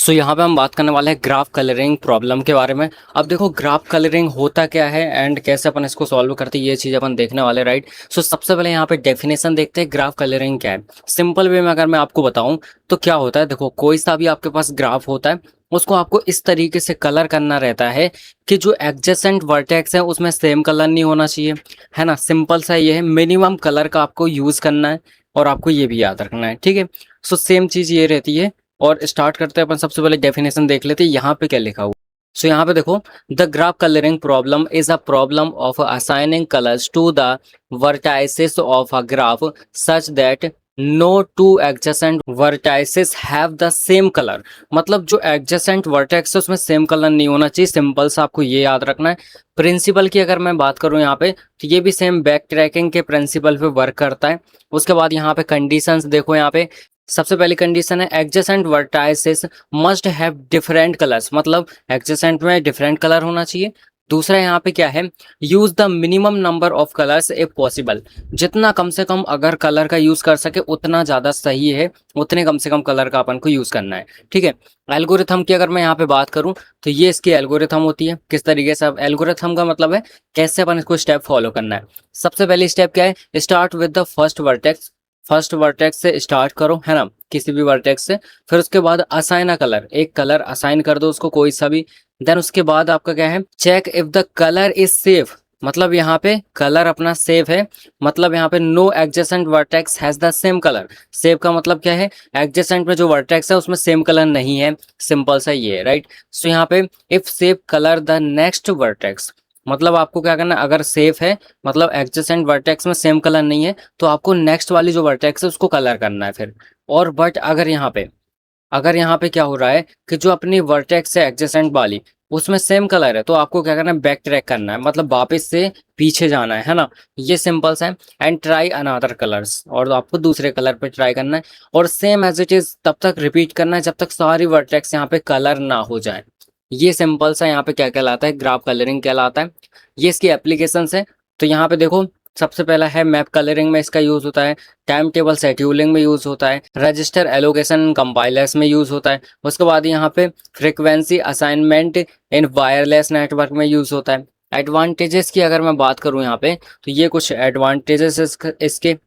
सो यहाँ पे हम बात करने वाले हैं ग्राफ कलरिंग प्रॉब्लम के बारे में। अब देखो ग्राफ कलरिंग होता क्या है एंड कैसे अपन इसको सॉल्व करते हैं, ये चीज़ अपन देखने वाले, राइट। सो सबसे पहले यहाँ पे डेफिनेशन देखते हैं ग्राफ कलरिंग क्या है। सिंपल वे में अगर मैं आपको बताऊं तो क्या होता है, देखो कोई सा भी आपके पास ग्राफ होता है उसको आपको इस तरीके से कलर करना रहता है कि जो एडजेसेंट वर्टेक्स है उसमें सेम कलर नहीं होना चाहिए, है ना। सिंपल सा ये है, मिनिमम कलर का आपको यूज़ करना है और आपको ये भी याद रखना है, ठीक है। सो सेम चीज़ ये रहती है। और स्टार्ट करते हैं अपन, सबसे पहले डेफिनेशन देख लेते हैं यहाँ पे क्या लिखा हुआ। सो यहाँ पे देखो, the graph colouring problem is a problem of assigning colours to the vertices of a graph such that no two adjacent vertices have the same colour. मतलब जो एडजेसेंट वर्टेक्स है उसमें सेम कलर नहीं होना चाहिए। सिंपल सा आपको ये याद रखना है। प्रिंसिपल की अगर मैं बात करूँ यहाँ पे तो ये भी सेम बैक ट्रैकिंग के प्रिंसिपल पे वर्क करता है। उसके बाद यहाँ पे कंडीशंस देखो, यहाँ पे सबसे पहली कंडीशन है adjacent vertices must have different colours, मतलब एडजेसेंट में डिफरेंट कलर होना चाहिए। दूसरा यहाँ पे क्या है, use the minimum number of colours if possible. जितना कम से कम अगर कलर का यूज कर सके उतना ज़्यादा सही है, उतने कम से कम कलर का अपन को यूज करना है, ठीक है। एल्गोरिथम की अगर मैं यहाँ पे बात करूँ तो ये इसकी एल्गोरिथम होती है। किस तरीके से, अब एल्गोरिथम का मतलब है कैसे अपन इसको स्टेप फॉलो करना है। सबसे पहली स्टेप क्या है, start with the first vertex. First vertex से स्टार्ट करो, है ना, किसी भी वर्टेक्स से। फिर उसके बाद असाइन अ कलर, एक कलर असाइन कर दो उसको कोई सा भी। देन उसके बाद आपका क्या है, check if the colour is safe. मतलब यहाँ पे कलर अपना सेफ है, मतलब यहाँ पे no adjacent vertex has the same colour. Safe का मतलब क्या है, एडजेसेंट में जो वर्टेक्स है उसमें सेम कलर नहीं है। सिंपल सा ये है, राइट। सो यहाँ पे if safe colour the next vertex, मतलब आपको क्या करना है, अगर सेफ है मतलब एडजेसेंट वर्टेक्स में सेम कलर नहीं है तो आपको नेक्स्ट वाली जो वर्टेक्स है उसको कलर करना है फिर। और बट अगर यहाँ पे क्या हो रहा है कि जो अपनी वर्टेक्स है एडजेसेंट वाली उसमें सेम कलर है तो आपको क्या करना है, बैक ट्रैक करना है, मतलब वापस से पीछे जाना है ना। ये सिंपल सा है। एंड ट्राई अनदर कलर्स, और आपको दूसरे कलर पे ट्राई करना है और सेम एज इट इज तब तक रिपीट करना है जब तक सारी वर्टेक्स यहाँ पे कलर ना हो जाए। ये सिंपल सा यहाँ पे क्या कहलाता है, ग्राफ कलरिंग कहलाता है। ये इसकी एप्लीकेशंस है। तो यहाँ पे देखो, सबसे पहला है मैप कलरिंग में इसका यूज होता है, टाइम टेबल शेड्यूलिंग में यूज होता है, रजिस्टर एलोकेशन कंपाइलर्स में यूज होता है। उसके बाद यहाँ पे फ्रीक्वेंसी असाइनमेंट इन वायरलेस नेटवर्क में यूज होता है। एडवांटेजेस की अगर मैं बात करूँ यहाँ पे तो ये कुछ एडवांटेजेस इसके।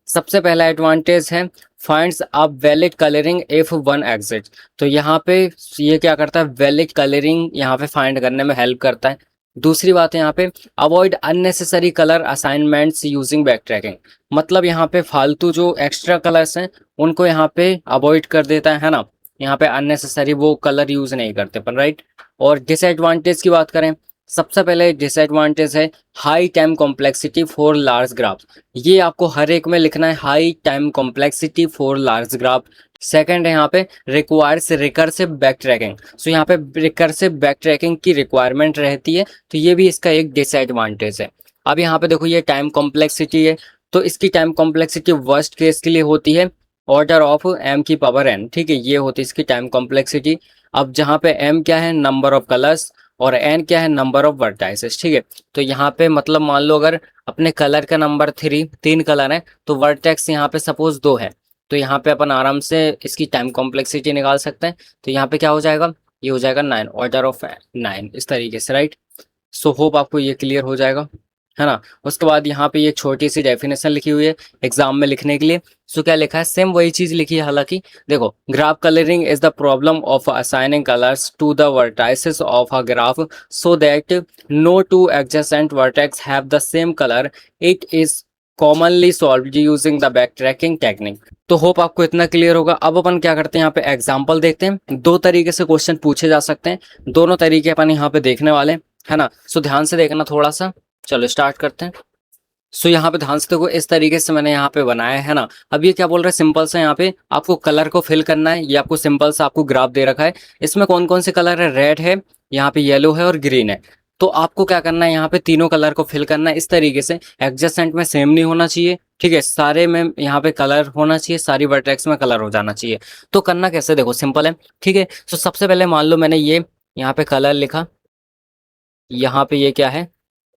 सबसे पहला एडवांटेज है finds a valid colouring if one exit. तो यहाँ पे ये क्या करता है, वैलिड कलरिंग यहाँ पे फाइंड करने में हेल्प करता है। दूसरी बात है यहाँ पे avoid unnecessary colour assignments using back tracking. मतलब यहाँ पे फालतू जो एक्स्ट्रा कलर्स हैं उनको यहाँ पे अवॉइड कर देता है ना। यहाँ पे अननेसेसरी वो कलर यूज नहीं करते पर, राइट। और डिसएडवांटेज की बात करें, सबसे पहले डिसएडवांटेज है high time complexity for large graph. ये आपको हर एक में लिखना है, high time complexity for large graph. Second है यहाँ पे रिक्वायर्स रिकर्सिव बैक ट्रैकिंग। सो यहाँ पे रिकर्सिव बैक ट्रैकिंग की रिक्वायरमेंट रहती है, तो ये भी इसका एक डिसएडवांटेज है। अब यहाँ पे देखो ये टाइम कॉम्प्लेक्सिटी है, तो इसकी टाइम कॉम्प्लेक्सिटी वर्स्ट केस के लिए होती है ऑर्डर ऑफ m की पावर n, ठीक है। ये होती है इसकी टाइम कॉम्प्लेक्सिटी। अब जहाँ पे m क्या है, नंबर ऑफ कलर्स, और n क्या है, नंबर ऑफ वर्टाइसेस, ठीक है। तो यहाँ पे मतलब मान लो अगर अपने कलर का नंबर 3 तीन कलर है तो वर्टेक्स यहाँ पे सपोज 2 है, तो यहाँ पे अपन आराम से इसकी टाइम कॉम्प्लेक्सिटी निकाल सकते हैं। तो यहाँ पे क्या हो जाएगा, ये हो जाएगा 9, ऑर्डर ऑफ 9, इस तरीके से, राइट। सो होप आपको ये क्लियर हो जाएगा, है ना। उसके बाद यहाँ पे ये छोटी सी डेफिनेशन लिखी हुई है एग्जाम में लिखने के लिए। सो क्या लिखा है, सेम वही चीज लिखी है हालांकि। देखो, graph colouring is the problem of assigning colours to the vertices of a graph so that no two adjacent vertex have the same colour. It is commonly solved using the backtracking technique. तो hope आपको इतना clear होगा। अब अपन क्या करते हैं, यहाँ पे एग्जाम्पल देखते हैं। दो तरीके से क्वेश्चन पूछे जा सकते हैं, दोनों तरीके अपन यहाँ पे देखने वाले हैं, है ना। सो ध्यान से देखना थोड़ा सा। चलो स्टार्ट करते हैं। सो यहाँ पे ध्यान से देखो, इस तरीके से मैंने यहाँ पे बनाया है ना। अब ये क्या बोल रहा है, सिंपल सा यहाँ पे आपको कलर को फिल करना है। ये आपको सिंपल सा आपको ग्राफ दे रखा है, इसमें कौन कौन से कलर है, रेड है, यहाँ पे येलो है और ग्रीन है। तो आपको क्या करना है, यहाँ पे तीनों कलर को फिल करना है इस तरीके से। एडजेसेंट में सेम नहीं होना चाहिए, ठीक है, सारे में यहाँ पे कलर होना चाहिए, सारी वर्टेक्स में कलर हो जाना चाहिए। तो करना कैसे, देखो सिंपल है, ठीक है। तो सबसे पहले मान लो मैंने ये यहाँ पे कलर लिखा, यहाँ पे ये क्या है,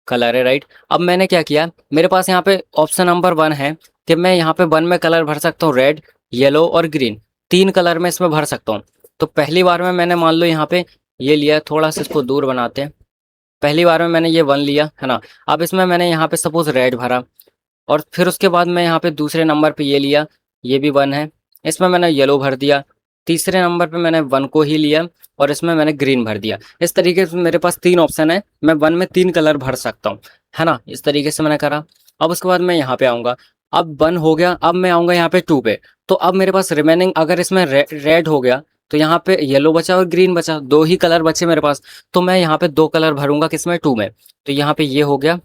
कलर है, राइट। अब मैंने क्या किया, मेरे पास यहाँ पे ऑप्शन नंबर 1 है कि मैं यहाँ पे 1 में कलर भर सकता हूँ, रेड, येलो और ग्रीन, 3 कलर में इसमें भर सकता हूँ। तो पहली बार में मैंने मान लो यहाँ पे ये लिया, थोड़ा सा इसको दूर बनाते हैं। पहली बार में मैंने ये 1 लिया है ना। अब इसमें मैंने यहाँ पे सपोज रेड भरा, और फिर उसके बाद मैं यहाँ पे दूसरे नंबर पे ये लिया, ये भी 1 है, इसमें मैंने येलो भर दिया। तीसरे नंबर पे मैंने 1 को ही लिया और इसमें मैंने ग्रीन भर दिया। इस तरीके से मेरे पास 3 ऑप्शन है, मैं 1 में 3 कलर भर सकता हूँ, है ना। इस तरीके से मैंने करा। अब उसके बाद मैं यहाँ पे आऊँगा, अब 1 हो गया, अब मैं आऊँगा यहाँ पे 2 पे। तो अब मेरे पास रिमेनिंग, अगर इसमें रेड हो गया तो यहाँ पे येलो बचा और ग्रीन बचा, 2 ही कलर बचे मेरे पास। तो मैं यहाँ पे 2 कलर भरूंगा, किसमें, 2 में। तो यहाँ पे ये हो गया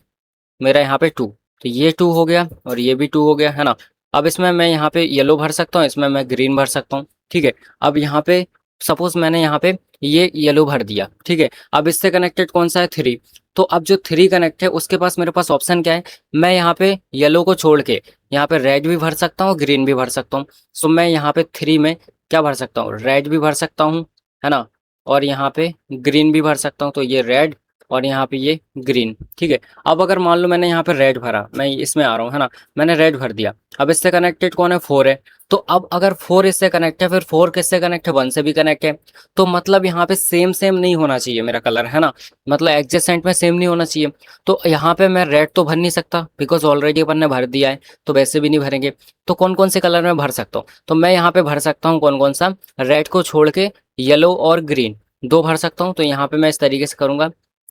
मेरा यहाँ पे 2, तो ये 2 हो गया और ये भी 2 हो गया, है ना। अब इसमें मैं यहाँ पे येलो भर सकता हूँ, इसमें मैं ग्रीन भर सकता हूँ, ठीक है। अब यहाँ पे सपोज मैंने यहाँ पे ये येलो भर दिया, ठीक है। अब इससे कनेक्टेड कौन सा है, 3। तो अब जो 3 कनेक्ट है उसके पास मेरे पास ऑप्शन क्या है, मैं यहाँ पे येलो को छोड़ के यहाँ पे रेड भी भर सकता हूँ, ग्रीन भी भर सकता हूँ। सो मैं यहाँ पे 3 में क्या भर सकता हूँ, रेड भी भर सकता हूँ, है ना, और यहाँ पे ग्रीन भी भर सकता हूँ। तो ये रेड और यहाँ पे ये ग्रीन, ठीक है। अब अगर मान लो मैंने यहाँ पे रेड भरा, मैं इसमें आ रहा हूँ, है ना, मैंने रेड भर दिया। अब इससे कनेक्टेड कौन है, 4 है। तो अब अगर 4 इससे कनेक्ट है, फिर 4 किससे कनेक्ट है, 1 से भी कनेक्ट है। तो मतलब यहाँ पे सेम सेम नहीं होना चाहिए मेरा कलर, है ना, मतलब एडजेसेंट में सेम नहीं होना चाहिए। तो यहाँ पे मैं रेड तो भर नहीं सकता, बिकॉज ऑलरेडी अपन ने भर दिया है, तो वैसे भी नहीं भरेंगे। तो कौन कौन से कलर में भर सकता हूँ, तो मैं यहाँ पे भर सकता हूँ कौन कौन सा, रेड को छोड़ के येलो और ग्रीन 2 भर सकता हूँ। तो यहाँ पे मैं इस तरीके से करूँगा,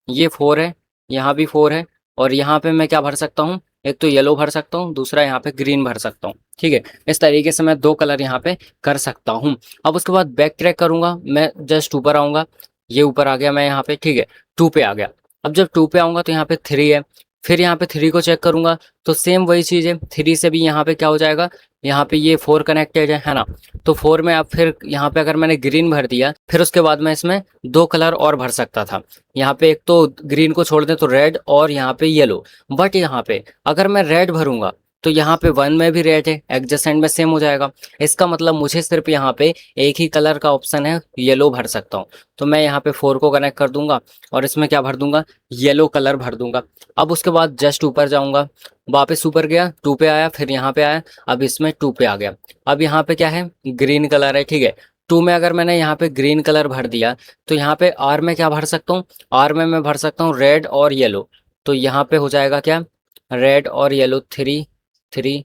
ये 4 है, यहाँ भी 4 है, और यहाँ पे मैं क्या भर सकता हूँ, एक तो येलो भर सकता हूँ, दूसरा यहाँ पे ग्रीन भर सकता हूँ, ठीक है। इस तरीके से मैं 2 कलर यहाँ पे कर सकता हूँ। अब उसके बाद बैक ट्रैक करूँगा, मैं जस्ट ऊपर आऊँगा, ये ऊपर आ गया मैं यहाँ पे, ठीक है, 2 पे आ गया। अब जब 2 पे आऊँगा तो यहाँ पे 3 है, फिर यहाँ पे 3 को चेक करूँगा, तो सेम वही चीज़ है, 3 से भी यहाँ पे क्या हो जाएगा, यहाँ पे ये 4 कनेक्टेड है ना। तो 4 में अब फिर यहाँ पे अगर मैंने ग्रीन भर दिया, फिर उसके बाद मैं इसमें 2 कलर और भर सकता था। यहाँ पे एक तो ग्रीन को छोड़ दें तो रेड, और यहाँ पे येलो। बट यहाँ पे अगर मैं रेड भरूंगा तो यहाँ पे 1 में भी रेड है, एडजेसेंट में सेम हो जाएगा। इसका मतलब मुझे सिर्फ यहाँ पे एक ही कलर का ऑप्शन है, येलो भर सकता हूँ। तो मैं यहाँ पे 4 को कनेक्ट कर दूंगा और इसमें क्या भर दूंगा, येलो कलर भर दूंगा। अब उसके बाद जस्ट ऊपर जाऊंगा, वापस ऊपर गया, 2 पे आया, फिर यहाँ पे आया, अब इसमें 2 पे आ गया। अब यहाँ पे क्या है, ग्रीन कलर है, ठीक है। 2 में अगर मैंने यहाँ पे ग्रीन कलर भर दिया, तो यहाँ पे आर में क्या भर सकता हूँ, आर में मैं भर सकता हूँ रेड और येलो। तो यहाँ पे हो जाएगा क्या, रेड और येलो, 3 3।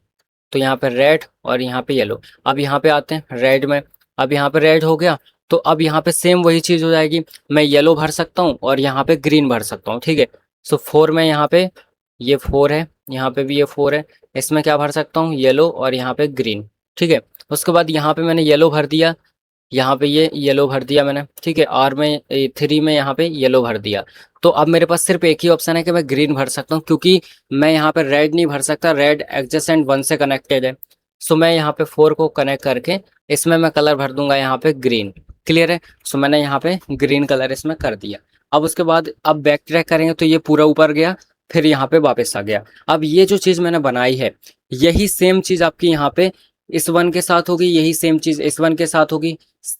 तो यहाँ पे रेड और यहाँ पे येलो। अब यहाँ पे आते हैं रेड में, अब यहाँ पे रेड हो गया, तो अब यहाँ पे सेम वही चीज़ हो जाएगी, मैं येलो भर सकता हूँ और यहाँ पे ग्रीन भर सकता हूँ, ठीक है। सो 4 में यहाँ पे ये 4 है, यहाँ पे भी ये 4 है, इसमें क्या भर सकता हूँ, येलो और यहाँ पे ग्रीन, ठीक है। उसके बाद यहाँ पे मैंने येलो भर दिया, यहाँ पे ये येलो भर दिया मैंने, ठीक है। आर में 3 में यहाँ पे येलो भर दिया। तो अब मेरे पास सिर्फ एक ही ऑप्शन है कि मैं ग्रीन भर सकता हूँ, क्योंकि मैं यहाँ पे रेड नहीं भर सकता, रेड एडजेसेंट 1 से कनेक्टेड है। सो मैं यहाँ पे 4 को कनेक्ट करके इसमें मैं कलर भर दूंगा यहाँ पे ग्रीन। क्लियर है। सो मैंने यहाँ पे ग्रीन कलर इसमें कर दिया। अब उसके बाद अब बैक ट्रैक करेंगे तो ये पूरा ऊपर गया, फिर यहाँ पे वापस आ गया। अब ये जो चीज़ मैंने बनाई है, यही सेम चीज़ आपकी यहाँ पे इस 1 के साथ होगी, यही सेम चीज़ इस 1 के साथ होगी,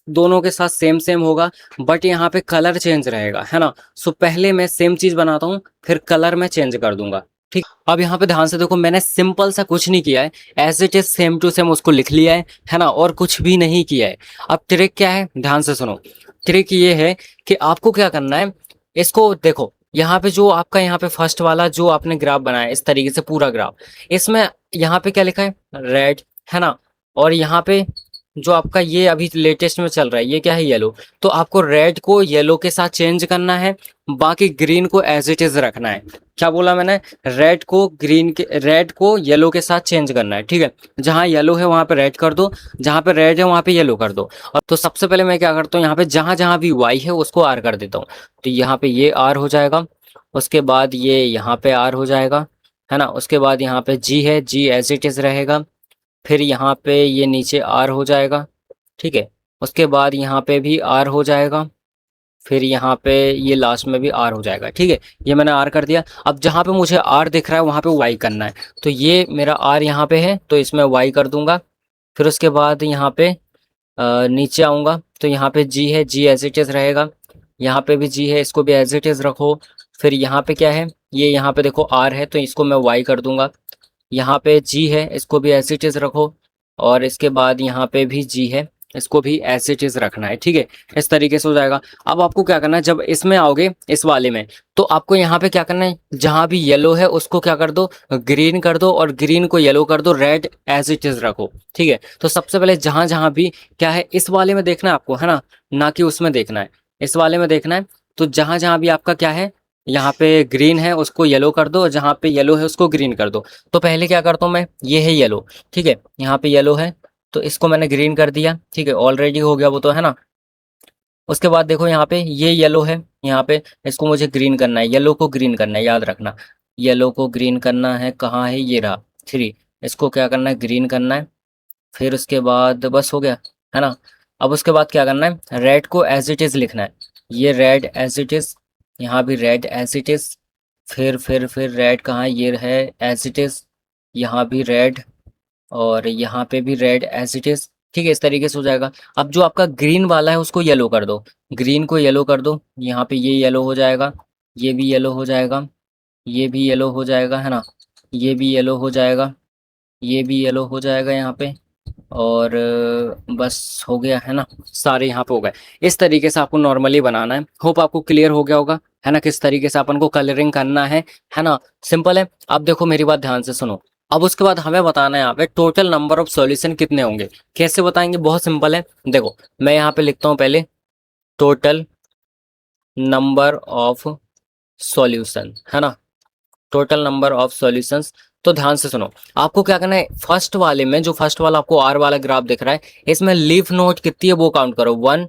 दोनों के साथ सेम सेम होगा, बट यहाँ पे कलर चेंज रहेगा, है ना। सो पहले मैं सेम चीज़ बनाता हूँ, फिर कलर मैं चेंज कर दूंगा, ठीक। अब यहाँ पे ध्यान से देखो, मैंने सिंपल सा कुछ नहीं किया है, as it is same to same उसको लिख लिया है ना, और कुछ भी नहीं किया है। अब ट्रिक क्या है, ध्यान से सुनो। ट्रिक ये है कि आपको क्या करना है, इसको देखो, यहाँ पे जो आपका यहाँ पे फर्स्ट वाला जो आपने ग्राफ बनाया इस तरीके से पूरा ग्राफ, इसमें यहाँ पे क्या लिखा है, रेड, है ना, और यहाँ पे जो आपका ये अभी लेटेस्ट में चल रहा है ये क्या है, येलो। तो आपको रेड को येलो के साथ चेंज करना है, बाकी ग्रीन को एज इट इज रखना है। क्या बोला मैंने, रेड को येलो के साथ चेंज करना है, ठीक है। जहाँ येलो है वहां पे रेड कर दो, जहाँ पे रेड है वहां पे येलो कर दो। और तो सबसे पहले मैं क्या करता हूँ, यहाँ पे जहां जहां भी वाई है उसको आर कर देता हूँ। तो यहाँ पे ये आर हो जाएगा, उसके बाद ये यहाँ पे आर हो जाएगा, है ना। उसके बाद यहाँ पे जी है, जी एज इट इज रहेगा, फिर यहाँ पे ये नीचे आर हो जाएगा, ठीक है। उसके बाद यहाँ पे भी आर हो जाएगा, फिर यहाँ पे ये लास्ट में भी आर हो जाएगा, ठीक है। ये मैंने आर कर दिया। अब जहाँ पे मुझे आर दिख रहा है वहाँ पे वाई करना है, तो ये मेरा आर यहाँ पे है तो इसमें वाई कर दूंगा। फिर उसके बाद यहाँ पे नीचे आऊँगा तो यहाँ पे जी है, जी एज इट इज़ रहेगा, यहाँ पे भी जी है, इसको भी एज इट इज़ रखो। फिर यहाँ पे क्या है, ये यहाँ पे देखो आर है तो इसको मैं वाई कर दूंगा। यहाँ पे जी है, इसको भी एज इट इज़ रखो, और इसके बाद यहाँ पे भी जी है, इसको भी एज इट इज रखना है, ठीक है। इस तरीके से हो जाएगा। अब आपको क्या करना है, जब इसमें आओगे इस वाले में, तो आपको यहाँ पे क्या करना है, जहां भी येलो है उसको क्या कर दो, ग्रीन कर दो, और ग्रीन को येलो कर दो, रेड एज इट इज रखो, ठीक है। तो सबसे पहले जहां जहां भी क्या है, इस वाले में देखना है आपको, है ना कि उसमें देखना है, इस वाले में देखना है। तो जहां जहां भी आपका क्या है, यहाँ पे ग्रीन है उसको येलो कर दो, और जहाँ पे येलो है उसको ग्रीन कर दो। तो पहले क्या करता हूँ मैं, ये है येलो, ठीक है, यहाँ पे येलो है तो इसको मैंने ग्रीन कर दिया, ठीक है, ऑलरेडी हो गया वो तो, है ना। उसके बाद देखो यहाँ पे ये येलो है, यहाँ पे इसको मुझे ग्रीन करना है, येलो को ग्रीन करना है, याद रखना। येलो को ग्रीन करना है, कहाँ है, ये रहा 3। इसको क्या करना है, ग्रीन करना है। फिर उसके बाद बस हो गया, है ना। अब उसके बाद क्या करना है, रेड को एज इट इज लिखना है, ये रेड एज इट इज, यहाँ भी रेड एज इट इज। फिर रेड कहाँ है, ये है एज इट इज, यहाँ भी रेड, और यहाँ पे भी रेड एज इट इज, ठीक है। इस तरीके से हो जाएगा। अब जो आपका ग्रीन वाला है उसको येलो कर दो, ग्रीन को येलो कर दो, यहाँ पे ये येलो हो जाएगा, ये भी येलो हो जाएगा, ये भी येलो हो जाएगा, है ना, ये भी येलो हो जाएगा, ये भी येलो हो जाएगा यहाँ पे। और बस हो गया, है ना, सारे यहाँ पे हो गए। इस तरीके से आपको नॉर्मली बनाना है। होप आपको क्लियर हो गया होगा, है ना, किस तरीके से अपन को कलरिंग करना है ना। सिंपल है। अब देखो मेरी बात ध्यान से सुनो। अब उसके बाद हमें बताना है यहाँ पे टोटल नंबर ऑफ सॉल्यूशन कितने होंगे। कैसे बताएंगे, बहुत सिंपल है। देखो मैं यहाँ पे लिखता हूँ पहले टोटल नंबर ऑफ सॉल्यूशन, है ना, टोटल नंबर ऑफ सॉल्यूशंस। तो ध्यान से सुनो, आपको क्या करना है, फर्स्ट वाले में जो फर्स्ट वाला आपको आर वाला ग्राफ दिख रहा है, इसमें लीफ नोड कितनी है वो काउंट करो, 1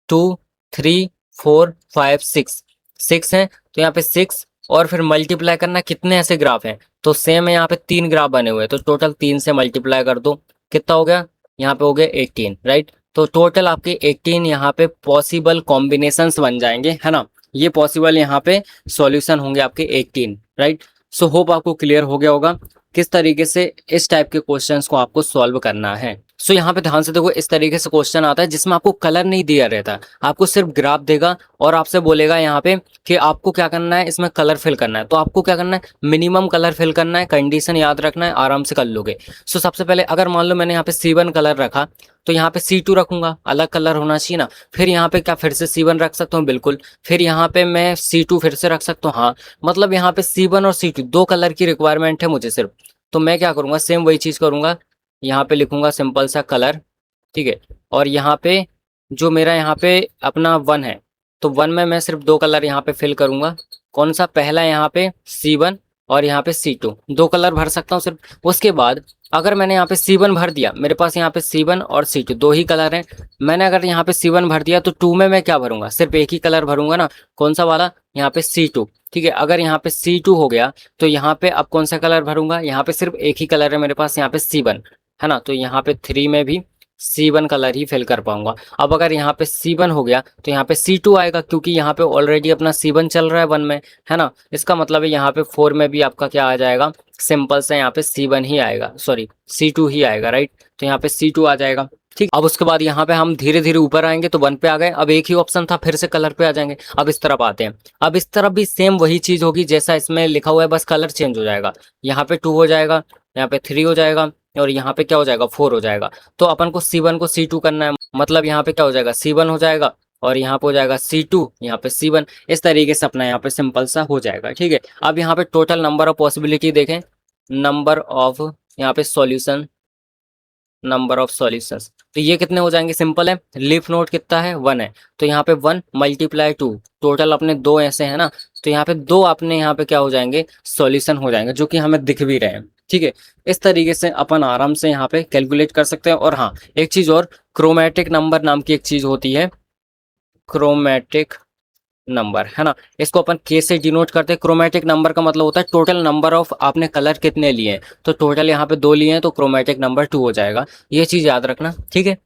2 3 4 5 6, 6 है तो यहाँ पे 6, और फिर मल्टीप्लाई करना कितने ऐसे ग्राफ हैं, तो सेम है, यहाँ पे 3 ग्राफ बने हुए हैं, तो टोटल 3 से मल्टीप्लाई कर दो, कितना हो गया, यहाँ पे हो गया 18, राइट। तो टोटल आपके 18 यहाँ पे पॉसिबल कॉम्बिनेशंस बन जाएंगे, है ना। ये पॉसिबल यहाँ पे सॉल्यूशन होंगे आपके 18, राइट। सो होप आपको क्लियर हो गया होगा किस तरीके से इस टाइप के क्वेश्चंस को आपको सॉल्व करना है। सो यहाँ पे ध्यान से देखो, इस तरीके से क्वेश्चन आता है जिसमें आपको कलर नहीं दिया रहता, आपको सिर्फ ग्राफ देगा और आपसे बोलेगा यहाँ पे कि आपको क्या करना है, इसमें कलर फिल करना है। तो आपको क्या करना है, मिनिमम कलर फिल करना है, कंडीशन याद रखना है, आराम से कर लोगे। सो सबसे पहले अगर मान लो मैंने यहाँ पे C1 कलर रखा, तो यहाँ पे C2 रखूंगा, अलग कलर होना चाहिए ना। फिर यहाँ पे क्या फिर से C1 रख सकता हूँ, बिल्कुल। फिर यहाँ पे मैं C2 फिर से रख सकता हूँ, हाँ। मतलब यहाँ पे C1 और C2 दो कलर की रिक्वायरमेंट है मुझे सिर्फ। तो मैं क्या करूँगा, सेम वही चीज़ करूँगा, यहाँ पे लिखूंगा सिंपल सा कलर, ठीक है। और यहाँ पे जो मेरा यहाँ पे अपना 1 है, तो 1 में मैं सिर्फ 2 कलर यहाँ पे फिल करूँगा। कौन सा, पहला यहाँ पे C1 और यहाँ पे C2, 2 कलर भर सकता हूँ सिर्फ। उसके बाद अगर मैंने यहाँ पे C1 भर दिया, मेरे पास यहाँ पे C1 और C2 दो ही कलर हैं, मैंने अगर यहाँ पे C1 भर दिया तो 2 में मैं क्या भरूंगा, सिर्फ एक ही कलर भरूंगा ना, कौन सा वाला, यहाँ पे C2, ठीक है। अगर यहाँ पे C2 हो गया तो यहाँ पे अब कौन सा कलर भरूंगा, यहाँ पे सिर्फ एक ही कलर है मेरे पास, यहाँ पे C1, है ना। तो यहाँ पे 3 में भी C1 कलर ही फिल कर पाऊंगा। अब अगर यहाँ पे C1 हो गया तो यहाँ पे C2 आएगा, क्योंकि यहाँ पे ऑलरेडी अपना C1 चल रहा है 1 में, है ना। इसका मतलब है यहाँ पे 4 में भी आपका क्या आ जाएगा, सिंपल से यहाँ पे C1 ही आएगा, सॉरी C2 ही आएगा, राइट। तो यहाँ पे C2 आ जाएगा, ठीक। अब उसके बाद यहाँ पे हम धीरे धीरे ऊपर आएंगे, तो 1 पे आ गए। अब एक ही ऑप्शन था, फिर से कलर पे आ जाएंगे। अब इस तरफ आते हैं, अब इस तरफ भी सेम वही चीज होगी जैसा इसमें लिखा हुआ है, बस कलर चेंज हो जाएगा। यहाँ पे 2 हो जाएगा, यहाँ पे 3 हो जाएगा, और यहाँ पे क्या हो जाएगा, 4 हो जाएगा। तो अपन को C1 को C2 करना है, मतलब यहाँ पे क्या हो जाएगा, C1 हो जाएगा, और यहाँ पे हो जाएगा C2, यहाँ पे C1। इस तरीके से अपना यहाँ पे सिंपल सा हो जाएगा, ठीक है। अब यहाँ पे टोटल नंबर ऑफ पॉसिबिलिटी देखें, नंबर ऑफ यहाँ पे सॉल्यूशन, नंबर ऑफ सॉल्यूशंस, तो ये कितने हो जाएंगे, सिंपल है। लीफ नोड कितना है, 1 है, तो यहाँ पे 1 मल्टीप्लाई 2, टोटल अपने 2 ऐसे हैं ना, तो यहाँ पे 2 अपने यहाँ पे क्या हो जाएंगे, सॉल्यूशन हो जाएंगे, जो कि हमें दिख भी रहे हैं, ठीक है। इस तरीके से अपन आराम से यहाँ पे कैलकुलेट कर सकते हैं। और हाँ, एक चीज और, क्रोमेटिक नंबर नाम की एक चीज होती है, क्रोमेटिक नंबर, है ना। इसको अपन के से डिनोट करते हैं। क्रोमेटिक नंबर का मतलब होता है टोटल नंबर ऑफ आपने कलर कितने लिए हैं, तो टोटल यहाँ पे 2 लिए हैं, तो क्रोमेटिक नंबर 2 हो जाएगा। ये चीज याद रखना, ठीक है।